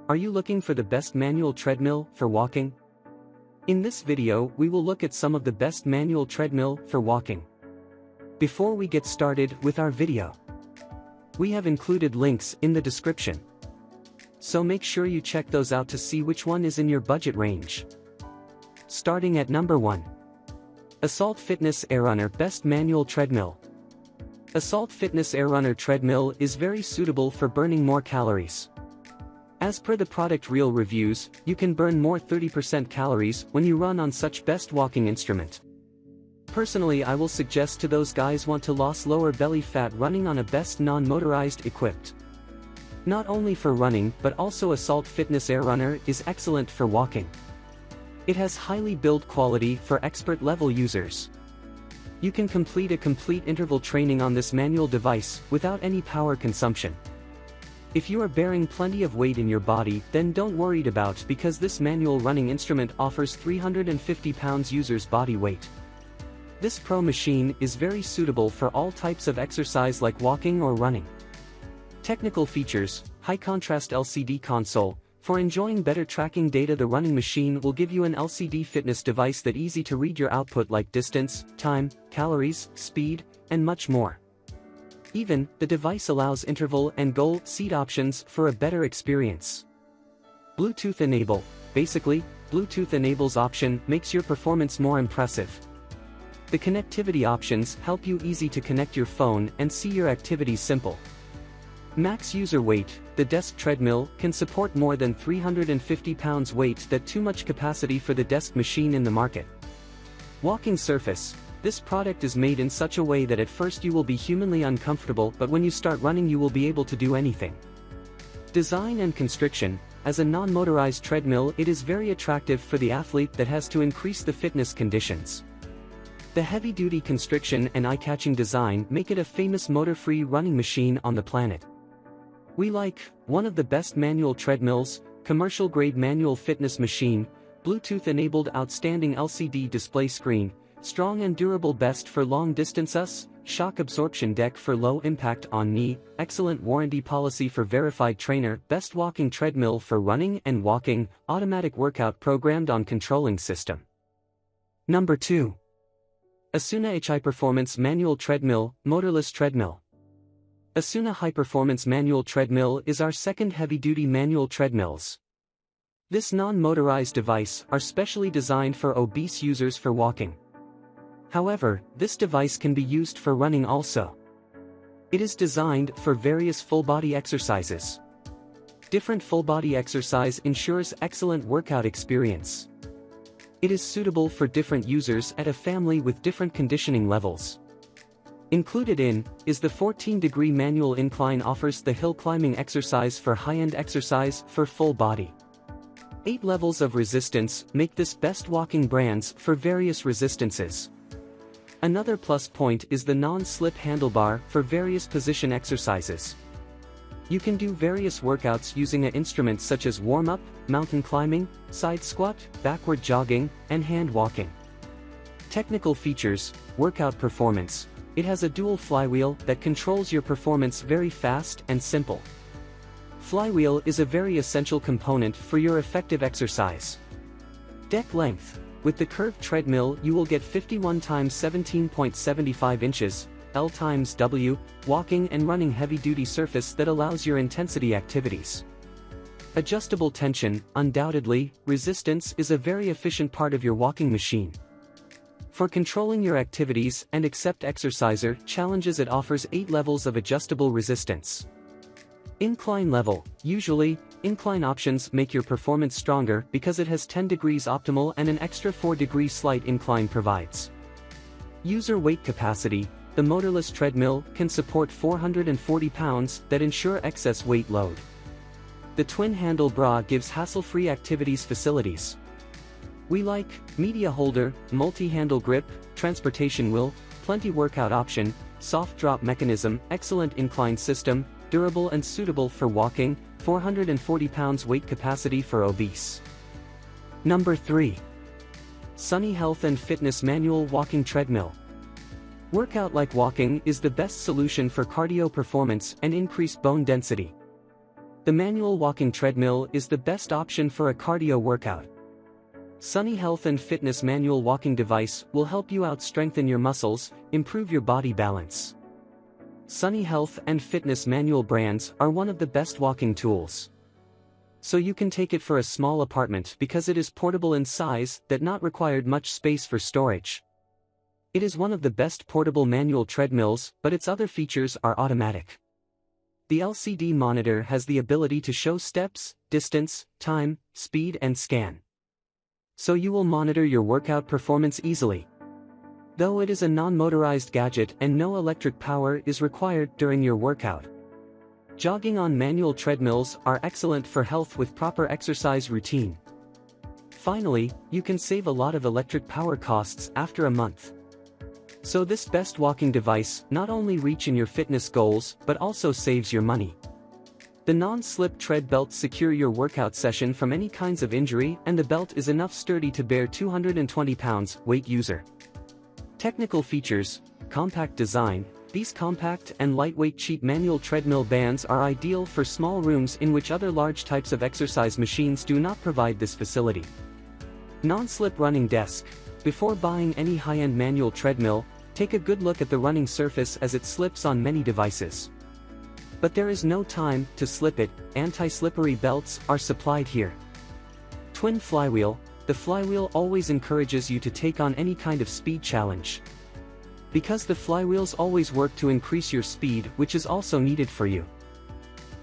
Are you looking for the best manual treadmill for walking? In this video, we will look at some of the best manual treadmill for walking. Before we get started with our video, we have included links in the description. So make sure you check those out to see which one is in your budget range. Starting at number 1. Assault Fitness AIRRUNNER Best Manual Treadmill. Assault Fitness AIRRUNNER Treadmill is very suitable for burning more calories. As per the product real reviews, you can burn more 30% calories when you run on such best walking instrument. Personally, I will suggest to those guys want to lose lower belly fat running on a best non-motorized equipped. Not only for running but also Assault Fitness AIRRUNNER is excellent for walking. It has highly build quality for expert level users. You can complete a complete interval training on this manual device without any power consumption. If you are bearing plenty of weight in your body, then don't worry about because this manual running instrument offers 350 pounds user's body weight. This pro machine is very suitable for all types of exercise like walking or running. Technical features: high contrast LCD console. For enjoying better tracking data, the running machine will give you an LCD fitness device that easy to read your output like distance, time, calories, speed, and much more. Even, the device allows interval and goal seat options for a better experience. Bluetooth enable. Basically, Bluetooth enables option makes your performance more impressive. The connectivity options help you easy to connect your phone and see your activities simple. Max user weight. The desk treadmill can support more than 350 pounds weight, that too much capacity for the desk machine in the market. Walking surface. This product is made in such a way that at first you will be humanly uncomfortable, but when you start running you will be able to do anything. Design and construction. As a non-motorized treadmill, it is very attractive for the athlete that has to increase the fitness conditions. The heavy-duty construction and eye-catching design make it a famous motor-free running machine on the planet. We like, one of the best manual treadmills, commercial-grade manual fitness machine, Bluetooth-enabled outstanding LCD display screen, strong and durable best for long distances, shock absorption deck for low impact on knee, excellent warranty policy for verified trainer, best walking treadmill for running and walking, automatic workout programmed on controlling system. Number 2. ASUNA High Performance Manual Treadmill, Motorless Treadmill. ASUNA High Performance Manual Treadmill is our second heavy-duty manual treadmills. This non-motorized device are specially designed for obese users for walking. However, this device can be used for running also. It is designed for various full-body exercises. Different full-body exercise ensures excellent workout experience. It is suitable for different users at a family with different conditioning levels. Included in, is the 14-degree manual incline, offers the hill climbing exercise for high-end exercise for full body. 8 levels of resistance make this best walking brands for various resistances. Another plus point is the non-slip handlebar for various position exercises. You can do various workouts using an instrument such as warm-up, mountain climbing, side squat, backward jogging, and hand walking. Technical features: workout performance. It has a dual flywheel that controls your performance very fast and simple. Flywheel is a very essential component for your effective exercise. Deck length. With the curved treadmill you will get 51 x 17.75 inches, L x W, walking and running heavy-duty surface that allows your intensity activities. Adjustable tension. Undoubtedly, resistance is a very efficient part of your walking machine. For controlling your activities and accept exerciser challenges, it offers 8 levels of adjustable resistance. Incline level. Usually, incline options make your performance stronger because it has 10 degrees optimal and an extra 4 degree slight incline provides. User weight capacity. The motorless treadmill can support 440 pounds that ensure excess weight load. The twin handle bra gives hassle-free activities facilities. We like, media holder, multi-handle grip, transportation wheel, plenty workout option, soft drop mechanism, excellent incline system, durable and suitable for walking, 440 pounds weight capacity for obese. Number 3. Sunny Health and Fitness Manual Walking Treadmill. Workout like walking is the best solution for cardio performance and increased bone density. The manual walking treadmill is the best option for a cardio workout. Sunny Health and Fitness manual walking device will help you out strengthen your muscles, improve your body balance. Sunny Health and Fitness manual brands are one of the best walking tools. So you can take it for a small apartment because it is portable in size that not required much space for storage. It is one of the best portable manual treadmills, but its other features are automatic. The LCD monitor has the ability to show steps, distance, time, speed and scan. So you will monitor your workout performance easily. Though it is a non-motorized gadget and no electric power is required during your workout. Jogging on manual treadmills are excellent for health with proper exercise routine. Finally, you can save a lot of electric power costs after a month. So this best walking device not only reaches your fitness goals but also saves your money. The non-slip tread belts secure your workout session from any kinds of injury, and the belt is enough sturdy to bear 220 pounds weight user. Technical features, compact design. These compact and lightweight cheap manual treadmill bands are ideal for small rooms in which other large types of exercise machines do not provide this facility. Non-slip running desk. Before buying any high-end manual treadmill, take a good look at the running surface as it slips on many devices. But there is no time to slip it. Anti-slippery belts are supplied here. Twin flywheel. The flywheel always encourages you to take on any kind of speed challenge. Because the flywheels always work to increase your speed, which is also needed for you.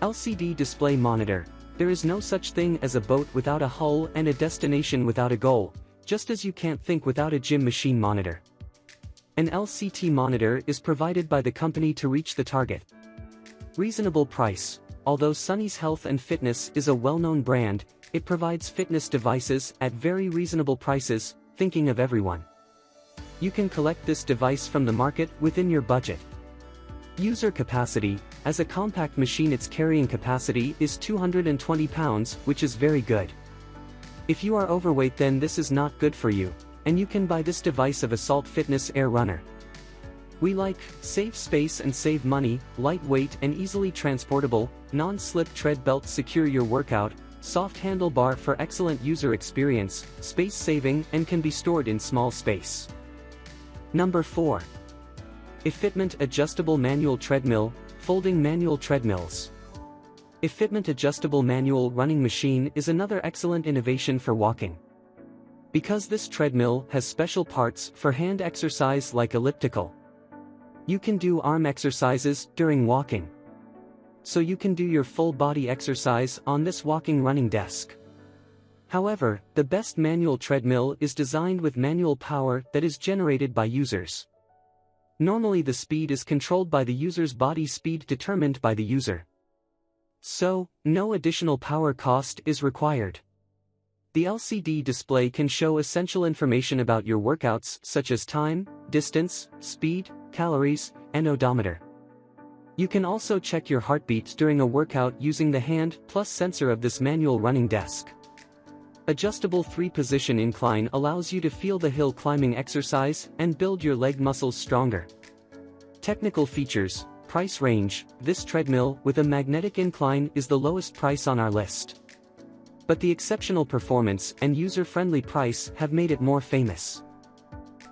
LCD display monitor. There is no such thing as a boat without a hull and a destination without a goal, just as you can't think without a gym machine monitor. An LCT monitor is provided by the company to reach the target. Reasonable price. Although Sunny's Health and Fitness is a well-known brand, it provides fitness devices at very reasonable prices, thinking of everyone. You can collect this device from the market within your budget. User capacity. As a compact machine, its carrying capacity is 220 pounds, which is very good. If you are overweight, then this is not good for you, and you can buy this device of Assault Fitness AIRRUNNER. We like, save space and save money, lightweight and easily transportable, non-slip tread belt secure your workout, soft handlebar for excellent user experience, space saving and can be stored in small space. Number 4. EFITMENT Adjustable Manual Treadmill, Folding Manual Treadmills. EFITMENT Adjustable Manual Running Machine is another excellent innovation for walking. Because this treadmill has special parts for hand exercise like elliptical. You can do arm exercises during walking. So you can do your full body exercise on this walking running desk. However, the best manual treadmill is designed with manual power that is generated by users. Normally the speed is controlled by the user's body speed determined by the user. So, no additional power cost is required. The LCD display can show essential information about your workouts such as time, distance, speed, calories, and odometer. You can also check your heartbeat during a workout using the hand plus sensor of this manual running desk. Adjustable 3-position incline allows you to feel the hill climbing exercise and build your leg muscles stronger. Technical features, price range. This treadmill with a magnetic incline is the lowest price on our list. But the exceptional performance and user-friendly price have made it more famous.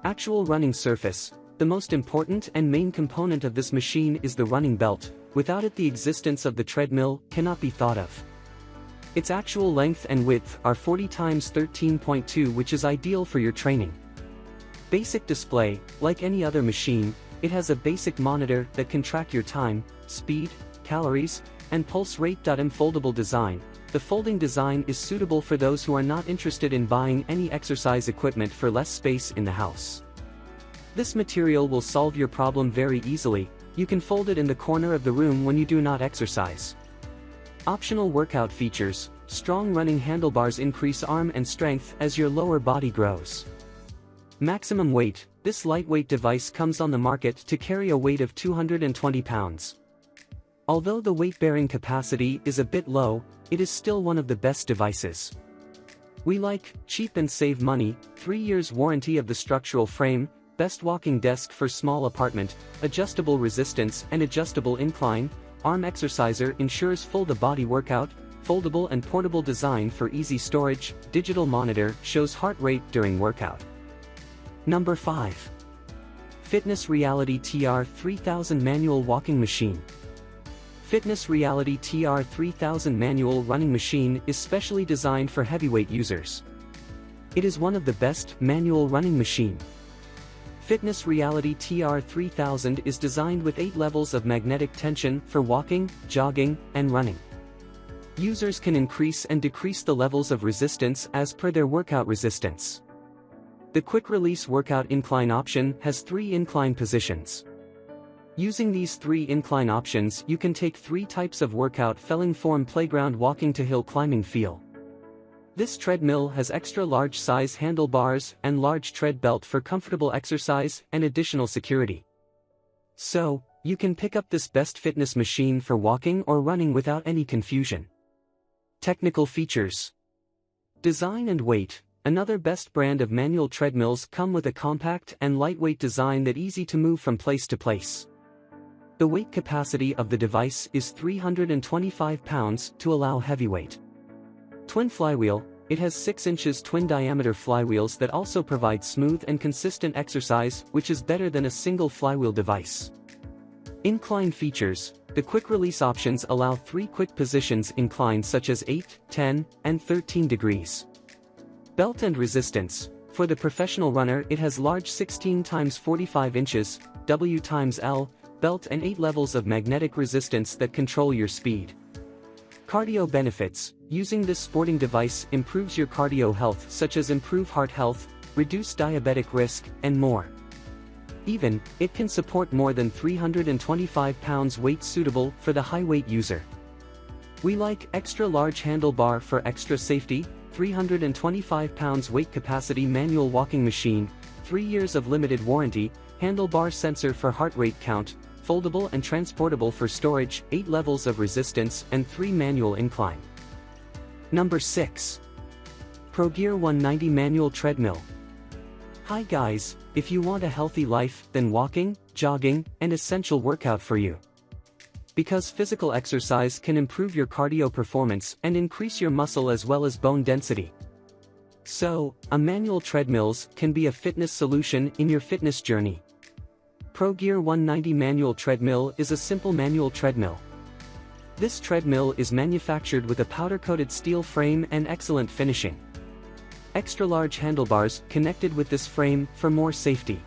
Actual running surface. The most important and main component of this machine is the running belt. Without it, the existence of the treadmill cannot be thought of. Its actual length and width are 40 x 13.2, which is ideal for your training. Basic display. Like any other machine, it has a basic monitor that can track your time, speed, calories, and pulse rate. Foldable design. The folding design is suitable for those who are not interested in buying any exercise equipment for less space in the house. This material will solve your problem very easily. You can fold it in the corner of the room when you do not exercise. Optional workout features. Strong running handlebars increase arm and strength as your lower body grows. Maximum weight. This lightweight device comes on the market to carry a weight of 220 pounds. Although the weight-bearing capacity is a bit low, it is still one of the best devices. We like, cheap and save money, 3 years warranty of the structural frame, best walking desk for small apartment, adjustable resistance and adjustable incline, arm exerciser ensures full-to-body workout, foldable and portable design for easy storage, digital monitor shows heart rate during workout. Number 5. Fitness Reality TR3000 Manual Walking Machine. Fitness Reality TR3000 Manual Running Machine is specially designed for heavyweight users. It is one of the best manual running machine. Fitness Reality TR3000 is designed with 8 levels of magnetic tension for walking, jogging, and running. Users can increase and decrease the levels of resistance as per their workout resistance. The quick-release workout incline option has 3 incline positions. Using these 3 incline options, you can take 3 types of workout: felling form, playground walking to hill climbing feel. This treadmill has extra large size handlebars and large tread belt for comfortable exercise and additional security. So, you can pick up this best fitness machine for walking or running without any confusion. Technical features. Design and weight. Another best brand of manual treadmills come with a compact and lightweight design that easy to move from place to place. The weight capacity of the device is 325 pounds to allow heavyweight. Twin flywheel. It has 6 inches twin diameter flywheels that also provide smooth and consistent exercise, which is better than a single flywheel device. Incline features. The quick release options allow 3 quick positions incline such as 8, 10, and 13 degrees. Belt and resistance. For the professional runner, it has large 16 x 45 inches, W x L, belt and 8 levels of magnetic resistance that control your speed. Cardio benefits. Using this sporting device improves your cardio health, such as improve heart health, reduce diabetic risk, and more. Even, it can support more than 325 pounds weight, suitable for the high-weight user. We like extra large handlebar for extra safety. 325 pounds weight capacity manual walking machine, 3 years of limited warranty, handlebar sensor for heart rate count, foldable and transportable for storage, 8 levels of resistance and 3 manual incline. Number 6. PROGEAR 190 Manual Treadmill. Hi guys, if you want a healthy life, then walking, jogging, an essential workout for you. Because physical exercise can improve your cardio performance and increase your muscle as well as bone density. So, a manual treadmills can be a fitness solution in your fitness journey. PROGEAR 190 Manual Treadmill is a simple manual treadmill. This treadmill is manufactured with a powder-coated steel frame and excellent finishing. Extra large handlebars connected with this frame for more safety.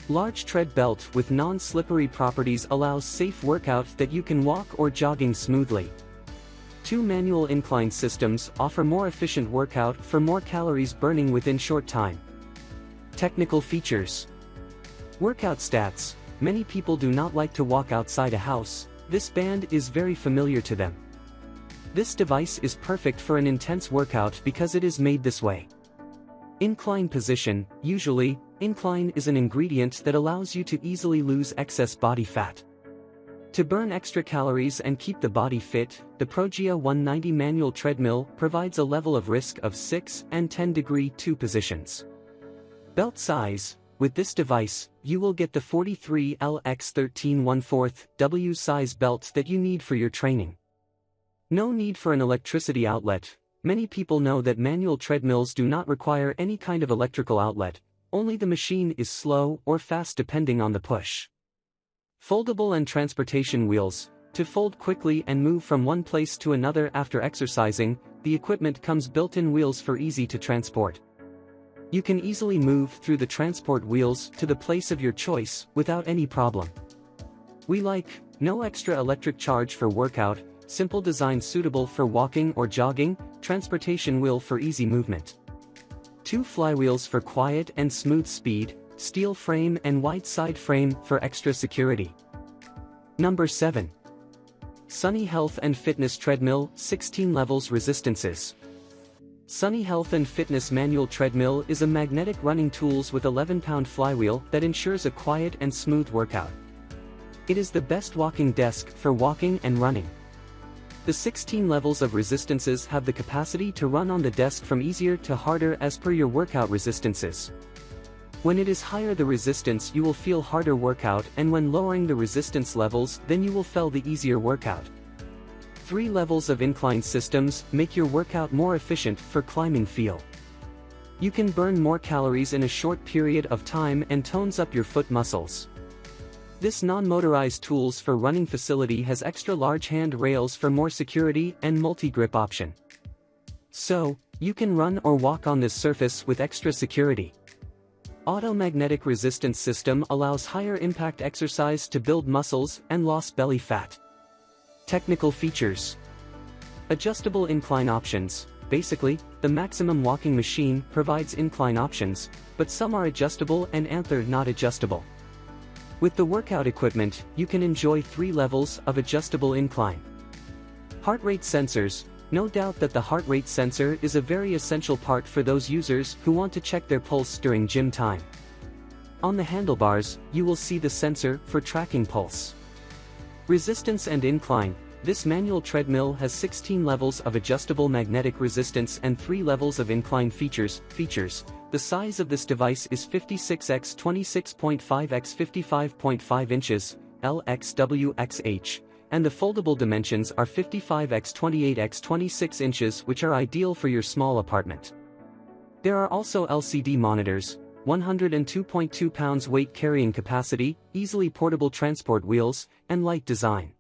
Large tread belt with non-slippery properties allows safe workout that you can walk or jogging smoothly. 2 manual incline systems offer more efficient workout for more calories burning within short time. Technical features. Workout stats. Many people do not like to walk outside a house. This band is very familiar to them. This device is perfect for an intense workout because it is made this way. Incline position. Usually, incline is an ingredient that allows you to easily lose excess body fat. To burn extra calories and keep the body fit, the PROGEAR 190 Manual Treadmill provides a level of risk of 6 and 10 degree 2 positions. Belt size. With this device, you will get the 43L x 13/1/4 size belt that you need for your training. No need for an electricity outlet. Many people know that manual treadmills do not require any kind of electrical outlet, only the machine is slow or fast depending on the push. Foldable and transportation wheels. To fold quickly and move from one place to another after exercising, the equipment comes built-in wheels for easy to transport. You can easily move through the transport wheels to the place of your choice without any problem. We like, no extra electric charge for workout, simple design suitable for walking or jogging, transportation wheel for easy movement. 2 flywheels for quiet and smooth speed, steel frame and wide side frame for extra security. Number 7. Sunny Health and Fitness Treadmill, 16 levels resistances. Sunny Health and Fitness Manual Treadmill is a magnetic running tools with 11-pound flywheel that ensures a quiet and smooth workout. It is the best walking desk for walking and running. The 16 levels of resistances have the capacity to run on the desk from easier to harder as per your workout resistances. When it is higher the resistance you will feel harder workout, and when lowering the resistance levels then you will feel the easier workout. 3 levels of incline systems make your workout more efficient for climbing feel. You can burn more calories in a short period of time and tones up your foot muscles. This non-motorized tools for running facility has extra large hand rails for more security and multi-grip option. So, you can run or walk on this surface with extra security. Auto-magnetic resistance system allows higher impact exercise to build muscles and lost belly fat. Technical features. Adjustable incline options. Basically, the maximum walking machine provides incline options, but some are adjustable and other not adjustable. With the workout equipment, you can enjoy 3 levels of adjustable incline. Heart rate sensors. No doubt that the heart rate sensor is a very essential part for those users who want to check their pulse during gym time. On the handlebars, you will see the sensor for tracking pulse. Resistance and incline. This manual treadmill has 16 levels of adjustable magnetic resistance and 3 levels of incline features. The size of this device is 56x 26.5x 55.5 inches, LXWXH, and the foldable dimensions are 55x 28x 26 inches, which are ideal for your small apartment. There are also LCD monitors, 102.2 pounds weight carrying capacity, easily portable transport wheels, and light design.